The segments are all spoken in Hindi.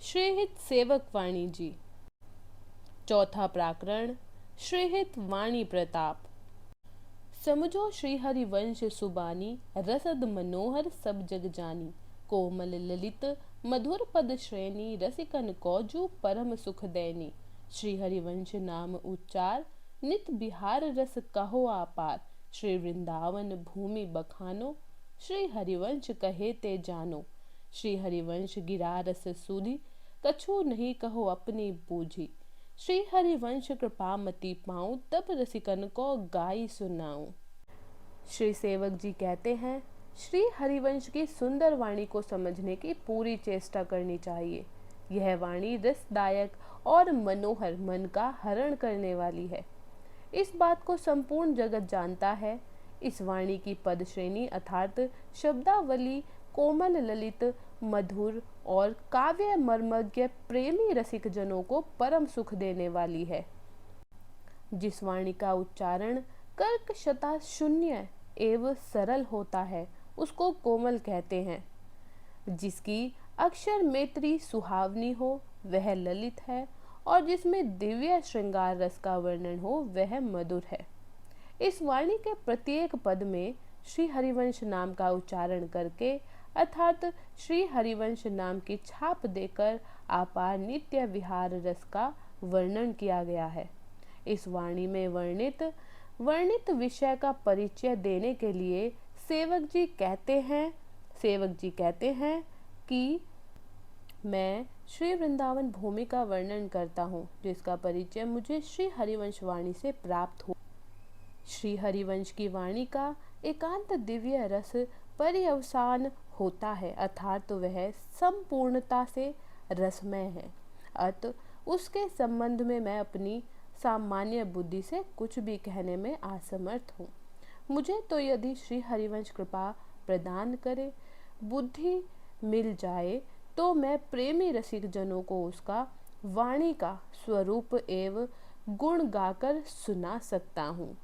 श्रीहित सेवक वाणी जी। चौथा प्राकरण श्रीहित वाणी प्रताप। समझो श्री हरिवंश सुबानी, रसद मनोहर सब जग जानी। कोमल ललित मधुर पद श्रेणी, रसिकन कौजु परम सुख दैनी। श्री हरिवंश नाम उच्चार, नित बिहार रस कहो आपार। श्री वृंदावन भूमि बखानो, श्री हरिवंश कहे ते जानो। श्री हरिवंश गिरा रस सूधी, कछु नहीं कहो अपनी बूझी। श्री हरिवंश कृपामति पाऊं, तब रसिकन को गाई सुनाऊं। श्री सेवक जी कहते हैं, श्री हरिवंश की सुंदर वाणी को समझने की पूरी चेष्टा करनी चाहिए। यह वाणी रसदायक और मनोहर, मन का हरण करने वाली है। इस बात को संपूर्ण जगत जानता है। इस वाणी की पद श्रेणी अर्थात शब्दावली कोमल ललित मधुर और काव्य मर्मज्ञ प्रेमी रसिक जनों को परम सुख देने वाली है। जिस वाणी का उच्चारण कर्कशता शून्य एवं सरल होता है, उसको कोमल कहते हैं। जिसकी अक्षर मैत्री सुहावनी हो, वह ललित है, और जिसमें दिव्य श्रृंगार रस का वर्णन हो, वह मधुर है। इस वाणी के प्रत्येक पद में श्री हरिवंश नाम का उच्चारण करके अर्थात श्री हरिवंश नाम की छाप देकर आपार नित्य विहार रस का वर्णन किया गया है। इस वाणी में वर्णित विषय का परिचय देने के लिए सेवक जी कहते हैं कि मैं श्री वृंदावन भूमि का वर्णन करता हूँ, जिसका परिचय मुझे श्री हरिवंश वाणी से प्राप्त हो। श्री हरिवंश की वाणी का एकांत दिव्य रस पर्यवसान होता है, अर्थात वह संपूर्णता से रसमय है। अत उसके संबंध में मैं अपनी सामान्य बुद्धि से कुछ भी कहने में असमर्थ हूँ। मुझे तो यदि श्री हरिवंश कृपा प्रदान करे, बुद्धि मिल जाए, तो मैं प्रेमी रसिक जनों को उसका वाणी का स्वरूप एवं गुण गाकर सुना सकता हूँ।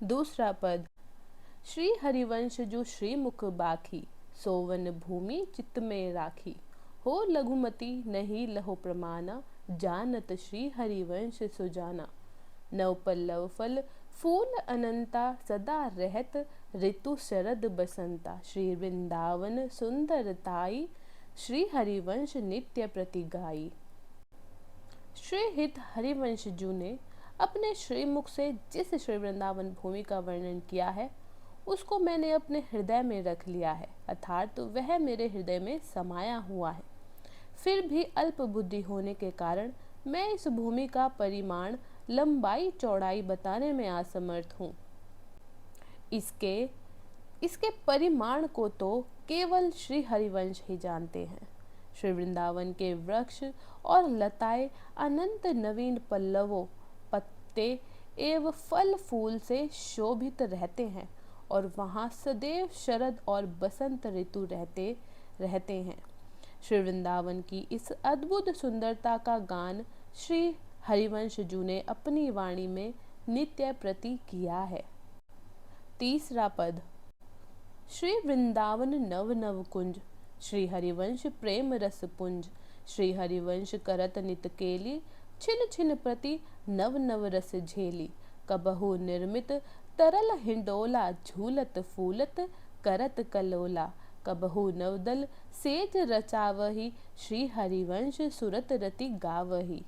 दूसरा पद श्री हरिवंश जो श्रीमुख बाखी, सोवन भूमि चित्त में राखी। हो लघुमति नहीं लहो प्रमाना, जानत श्री हरिवंश सुजाना। नव पल्लव फल फूल अनंता, सदा रहत ऋतु शरद बसंता। श्री वृंदावन सुंदरताई, श्री हरिवंश नित्य प्रति गाई। श्री हित हरिवंश जी ने अपने श्रीमुख से जिस श्री वृंदावन भूमि का वर्णन किया है, उसको मैंने अपने हृदय में रख लिया है, अर्थात तो वह मेरे हृदय में समाया हुआ है। फिर भी अल्प बुद्धि होने के कारण मैं इस भूमि का परिमाण, लंबाई चौड़ाई बताने में असमर्थ हूँ। इसके परिमाण को तो केवल श्री हरिवंश ही जानते हैं। श्री वृंदावन के वृक्ष और लताएं अनंत नवीन पल्लवों, पत्ते एवं फल फूल से शोभित रहते हैं, और वहाँ सदैव शरद और बसंत ऋतु रहते हैं। श्री वृंदावन की इस अद्भुत सुंदरता का गान श्री हरिवंश जी ने अपनी वाणी में नित्य प्रति किया है। तीसरा पद श्री वृंदावन नव नव कुंज, श्री हरिवंश प्रेम रस पुंज। श्री हरिवंश करत नित केली, छिन छिन प्रति नव नव रस झेली। कबहु निर्मित तरल हिंडोला, झूलत फूलत करत कलोला। कबहु नवदल सेज रचावही, श्री हरिवंश सुरत रति गावही।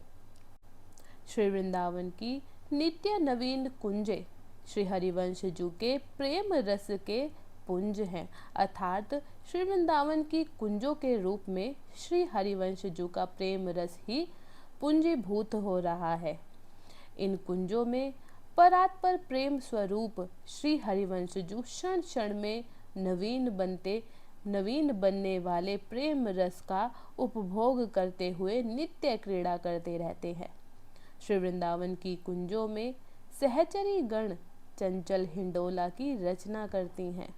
श्री वृंदावन की नित्य नवीन कुंजे श्री हरिवंश जी के प्रेम रस के पुंज हैं, अर्थात श्री वृंदावन की कुंजों के रूप में श्री हरिवंश जी का प्रेम रस ही पुंजीभूत हो रहा है। इन कुंजों में परात्पर प्रेम स्वरूप श्री हरिवंश जी क्षण क्षण में नवीन बनने वाले प्रेम रस का उपभोग करते हुए नित्य क्रीड़ा करते रहते हैं। श्री वृंदावन की कुंजों में सहचरी गण चंचल हिंडोला की रचना करती हैं।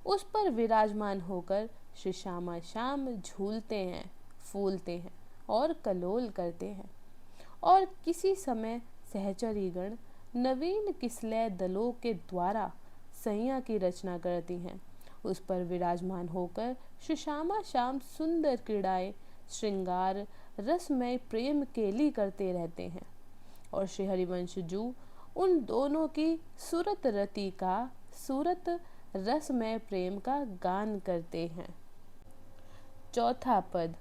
उस पर विराजमान होकर श्री श्यामा श्याम झूलते हैं, फूलते हैं और कलोल करते हैं। और किसी समय सहचरी गण नवीन किसलय दलों के द्वारा सैया की रचना करती हैं। उस पर विराजमान होकर श्री श्यामा श्याम सुंदर क्रीड़ाएं श्रृंगार रसमय प्रेम केली करते रहते हैं और श्री हरिवंश जू उन दोनों की सूरत रति का सूरत रसमय प्रेम का गान करते हैं। चौथा पद।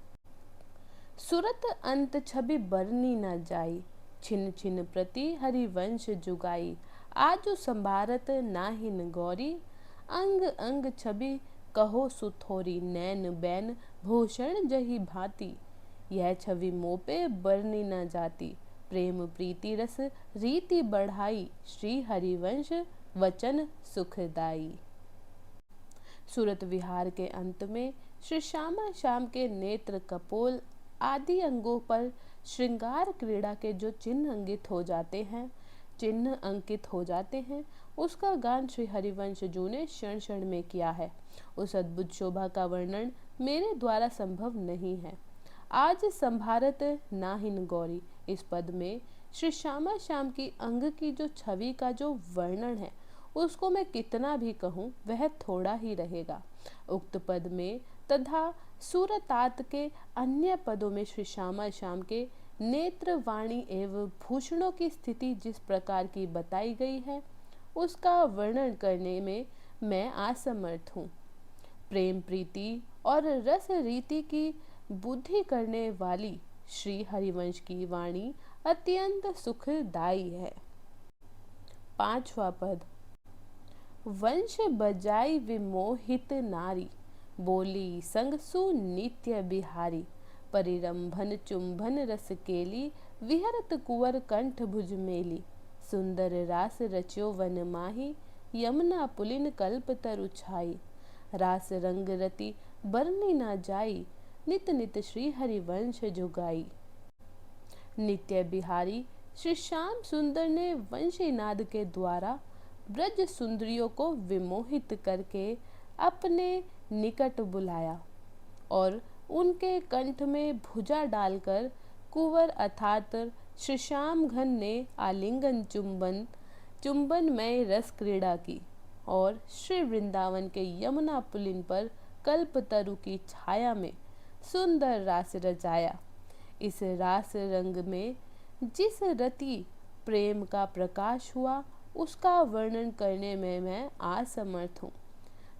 सूरत अंत छवि बरनी न जाई, छिन छिन प्रति हरिवंश जुगाई, आजु संभारत नाहिन गौरी, अंग अंग छवि कहो सुथोरी, नैन बैन भूषण जही भांति, यह छवि मोपे बरनी न जाती, प्रेम प्रीति रस रीति बढ़ाई, श्री हरिवंश वचन सुखदाई। सूरत विहार के अंत में श्री श्यामा श्याम के नेत्र कपोल आदि अंगों पर श्रृंगार क्रीड़ा के जो चिन्ह अंकित हो जाते हैं उसका गान श्री हरिवंश जू ने क्षण क्षण में किया है। उस अद्भुत शोभा का वर्णन मेरे द्वारा संभव नहीं है। आज संभारत नाहिन गौरी, इस पद में श्री श्यामा श्याम की अंग की जो छवि का जो वर्णन है उसको मैं कितना भी कहूँ वह थोड़ा ही रहेगा। उक्त पद में तथा सूरतात के अन्य पदों में श्री श्यामा श्याम के नेत्र वाणी एवं भूषणों की स्थिति जिस प्रकार की बताई गई है उसका वर्णन करने में मैं असमर्थ हूँ। प्रेम प्रीति और रस रीति की बुद्धि करने वाली श्री हरिवंश की वाणी अत्यंत सुखदायी है। पांचवा पद। वंश बजाई विमोहित नारी, बोली संग सुनित्य बिहारी, परिरंभन चुंबन रस केली, विहरत कुंवर कंठ भुज मेली, सुंदर रास रच्यो वन माही, यमुना पुलिन कल्प तरु छाई, रास रंग रति बरनी ना जाई, नित नित श्री हरिवंश जुगाई। नित्य बिहारी श्री श्याम सुंदर ने वंशी नाद के द्वारा ब्रज सुंदरियों को विमोहित करके अपने निकट बुलाया और उनके कंठ में भुजा डालकर कुंवर अर्थात श्री श्याम घन ने आलिंगन चुंबन में रस क्रीड़ा की और श्री वृंदावन के यमुना पुलिन पर कल्पतरु की छाया में सुंदर रास रचाया। इस रास रंग में जिस रति प्रेम का प्रकाश हुआ उसका वर्णन करने में मैं असमर्थ हूँ।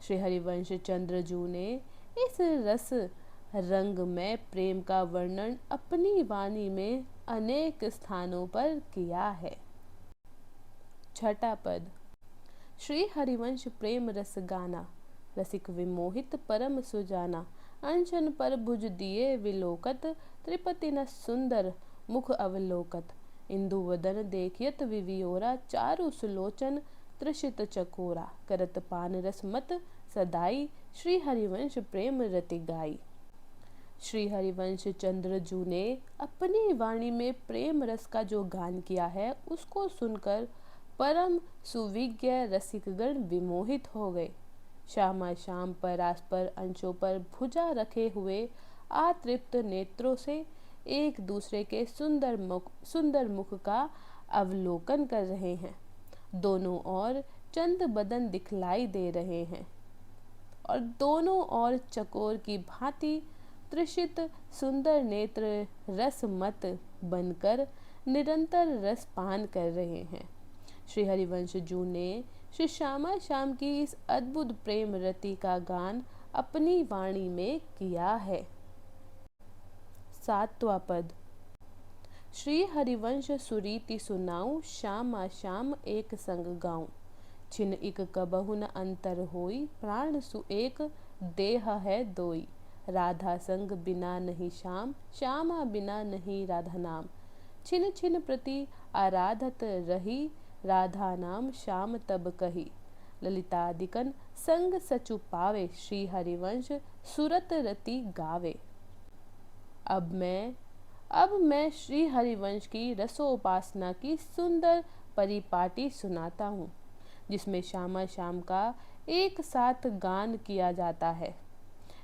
श्री हरिवंश चंद्र जू ने इस रस रंग में प्रेम का वर्णन अपनी वाणी में अनेक स्थानों पर किया है। छठा पद। श्री हरिवंश प्रेम रस गाना, रसिक विमोहित परम सुजाना, अनशन पर भुज दिए विलोकत, त्रिपति न सुंदर मुख अवलोकत, इंदु वदन देखियत विवियोरा, चारु सुलोचन त्रिषित चकोरा, करत पान रस मत सदाई, श्री हरिवंश प्रेम रति गाई। श्री हरिवंश चंद्र जू ने अपनी वाणी में प्रेम रस का जो गान किया है उसको सुनकर परम सुविज्ञ रसिकगण विमोहित हो गए। श्यामा श्याम परास्पर अंशों पर भुजा रखे हुए अतृप्त नेत्रों से एक दूसरे के सुंदर मुख का अवलोकन कर रहे हैं। दोनों ओर चंद बदन दिखलाई दे रहे हैं और दोनों ओर चकोर की भांति त्रिषित सुंदर नेत्र रसमत बनकर निरंतर रसपान कर रहे हैं। श्री हरिवंश जू ने श्री श्यामा श्याम की इस अद्भुत प्रेम रति का गान अपनी वाणी में किया है। सातवां पद। श्री हरिवंश सुरीति सुनाऊं, श्यामा श्याम एक संग गाऊं, छिन इक कबहु न अंतर होई, प्राण सु एक देह है दोई, राधा संग बिना नहीं श्याम, श्यामा बिना नहीं राधा नाम, छिन छिन प्रति आराधत रही, राधा नाम श्याम तब कही, ललितादिकन संग सचु पावे, श्री हरिवंश सुरत रति गावे। अब मैं श्री हरिवंश की रसोपासना की सुंदर परिपाटी सुनाता हूँ जिसमें श्यामा श्याम का एक साथ गान किया जाता है।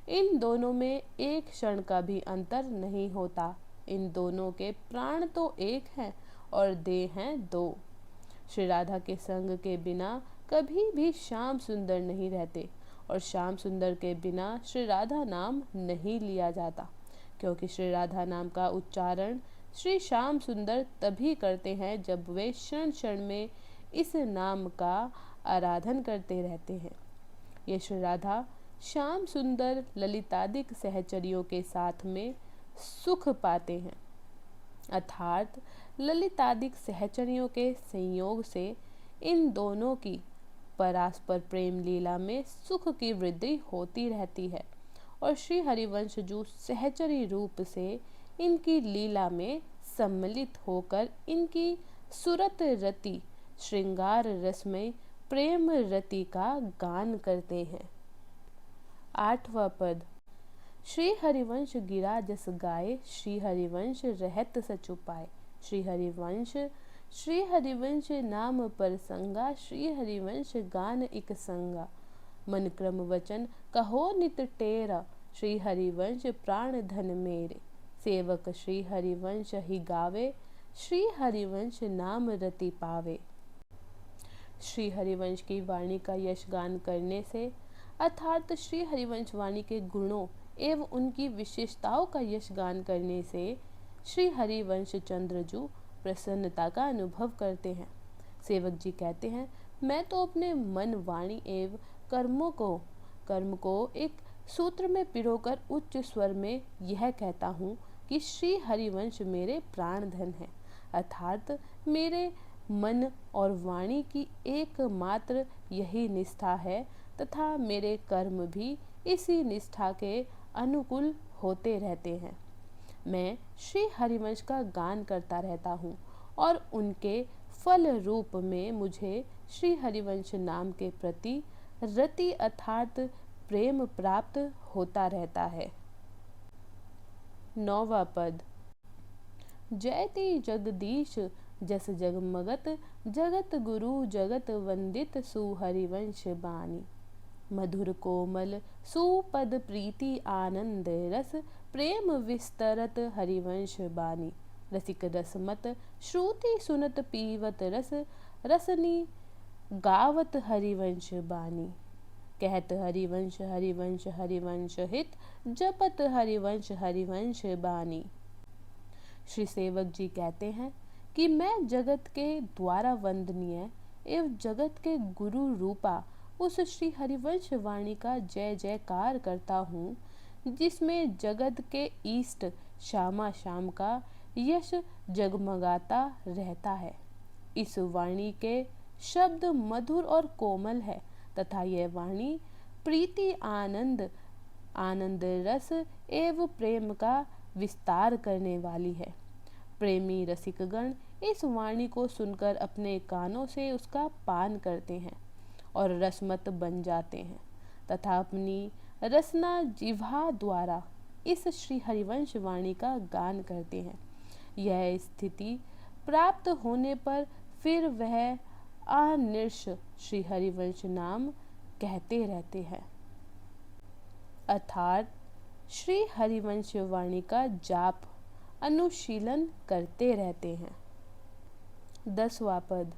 इन दोनों में एक क्षण का भी अंतर नहीं होता। इन दोनों के प्राण तो एक हैं और देह हैं दो। श्री राधा के संग के बिना कभी भी श्याम सुंदर नहीं रहते और श्याम सुंदर के बिना श्री राधा नाम नहीं लिया जाता। क्योंकि श्री राधा नाम का उच्चारण श्री श्याम सुंदर तभी करते हैं जब वे क्षण क्षण में इस नाम का आराधन करते रहते हैं। ये श्री राधा श्याम सुंदर ललितादिक सहचरियों के साथ में सुख पाते हैं, अर्थात ललितादिक सहचरियों के संयोग से इन दोनों की परस्पर प्रेम लीला में सुख की वृद्धि होती रहती है और श्री हरिवंश जो सहचरी रूप से इनकी लीला में सम्मिलित होकर इनकी सुरत रति श्रृंगार रस में प्रेम रति का गान करते हैं। 8वां पद। श्री हरिवंश गिरा जस गाए, श्री हरिवंश रहत सच उपाय। श्री हरिवंश नाम पर संगा, श्री हरिवंश गान इक संगा। मन क्रम वचन कहो नित टेरा, श्री हरिवंश प्राण धन मेरे। सेवक श्री हरिवंश ही गावे, श्री हरिवंश नाम रति पावे। श्री हरिवंश की वाणी का यश गान करने से अर्थात श्री हरिवंश वाणी के गुणों एवं उनकी विशेषताओं का यश गान करने से श्री हरिवंश चंद्रजू प्रसन्नता का अनुभव करते हैं। सेवक जी कहते हैं, मैं तो अपने मन वाणी एवं कर्म को एक सूत्र में पिरोकर उच्च स्वर में यह कहता हूँ कि श्री हरिवंश मेरे प्राण धन है, अर्थात मेरे मन और वाणी की एकमात्र यही निष्ठा है तथा मेरे कर्म भी इसी निष्ठा के अनुकूल होते रहते हैं। मैं श्री हरिवंश का गान करता रहता हूँ और उनके फल रूप में मुझे श्री हरिवंश नाम के प्रति रति अर्थात प्रेम प्राप्त होता रहता है। 9वां पद। जयति जगदीश जस जगमगत, जगत गुरु जगत वंदित सुहरिवंश बानी। मधुर कोमल सुपद प्रीति आनंद रस, प्रेम विस्तरत हरिवंश बानी। रसिक रसमत श्रुति सुनत पीवत रस, रसनी गावत हरिवंश बानी। कहत हरिवंश हरिवंश हरिवंश हित, जपत हरिवंश हरिवंश बानी। श्री सेवक जी कहते हैं कि मैं जगत के द्वारा वंदनीय एवं जगत के गुरु रूपा उस श्री हरिवंश वाणी का जय जयकार करता हूँ, जिसमें जगत के इष्ट श्यामा श्याम का यश जगमगाता रहता है। इस वाणी के शब्द मधुर और कोमल है तथा यह वाणी प्रीति आनंद रस एवं प्रेम का विस्तार करने वाली है। प्रेमी रसिकगण इस वाणी को सुनकर अपने कानों से उसका पान करते हैं और रसमत बन जाते हैं तथा अपनी रसना जिह्वा द्वारा इस श्री हरिवंश वाणी का गान करते हैं। यह स्थिति प्राप्त होने पर फिर वह अनिर्ष श्री हरिवंश नाम कहते रहते हैं, अर्थात श्री हरिवंश वाणी का जाप अनुशीलन करते रहते हैं। 10वां पद।